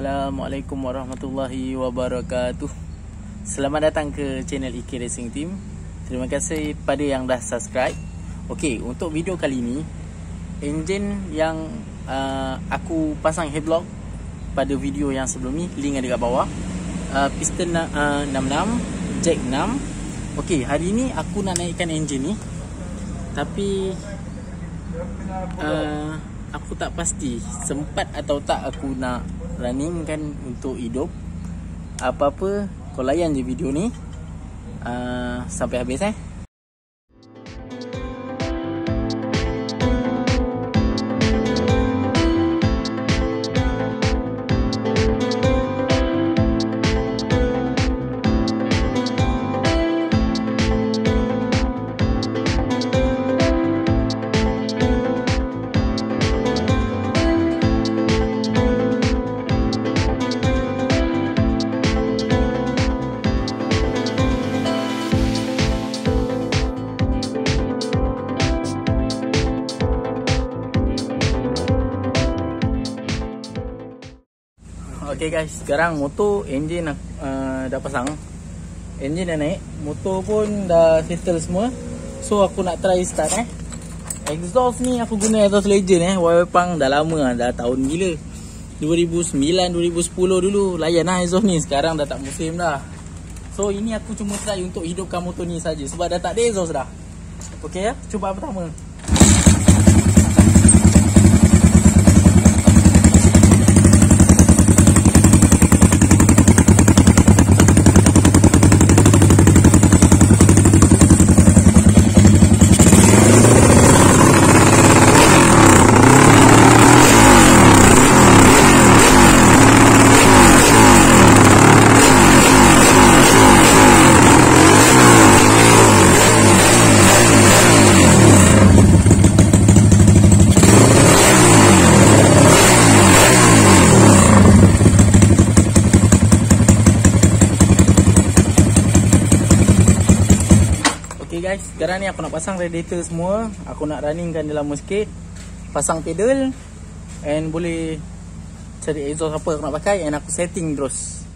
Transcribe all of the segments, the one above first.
Assalamualaikum warahmatullahi wabarakatuh. Selamat datang ke channel IK Racing Team. Terima kasih pada yang dah subscribe. Okey, untuk video kali ni, enjin yang aku pasang headlock pada video yang sebelum ni, link ada kat bawah. Piston 66, jack 6. Okey, hari ni aku nak naikkan enjin ni, tapi aku tak pasti sempat atau tak aku nak running kan untuk hidup. Apa-apa, kau layan je video ni sampai habis Okay guys, sekarang motor enjin dah pasang. Enjin dah naik, motor pun dah settle semua. So aku nak try start Exhaust ni aku guna exhaust Legend Waypang dah lama dah tahun gila 2009, 2010 dulu layan exhaust ni. Sekarang dah tak musim dah. So ini aku cuma try untuk hidupkan motor ni saja sebab dah tak ada exhaust dah. Okay ya, cuba pertama. Okay guys, sekarang ni aku nak pasang radiator semua. Aku nak runningkan dia lama sikit, pasang pedal, and boleh cari exhaust apa aku nak pakai, and aku setting terus.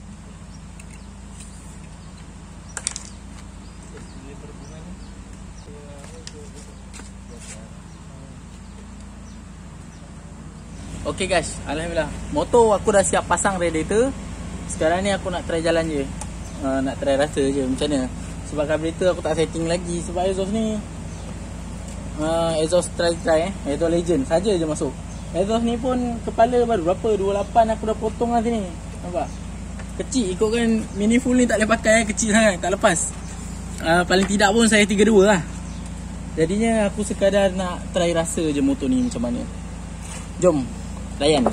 Okay guys, alhamdulillah motor aku dah siap pasang radiator. Sekarang ni aku nak try jalan je, nak try rasa je macam mana. Sebab carburetor aku tak setting lagi. Sebab exhaust ni exhaust try exhaust Legend saja je masuk. Exhaust ni pun kepala baru berapa, 28 aku dah potong lah sini. Nampak? Kecil, ikutkan mini full ni tak boleh pakai kecil sangat, tak lepas. Paling tidak pun saya 32 lah. Jadinya aku sekadar nak try rasa je motor ni macam mana. Jom layan.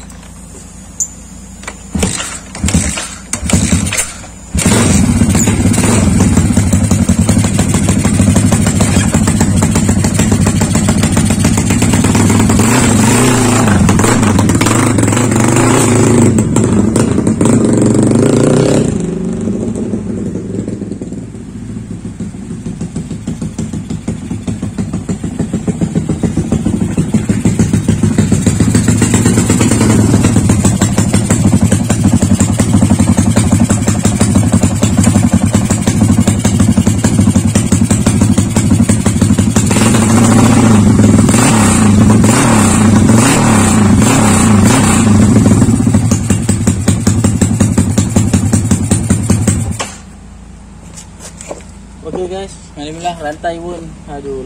Okay guys, alhamdulillah rantai pun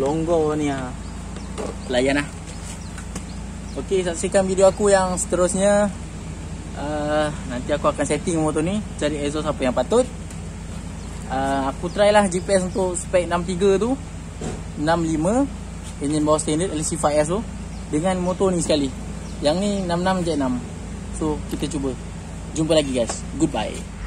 longgar ni layan lah. Okay, saksikan video aku yang seterusnya. Nanti aku akan setting motor ni, cari exhaust apa yang patut. Aku try lah GPS untuk spek 63 tu, 65 engine bawah standard LC5S tu, dengan motor ni sekali. Yang ni 66 Jet 6. So kita cuba. Jumpa lagi guys. Goodbye.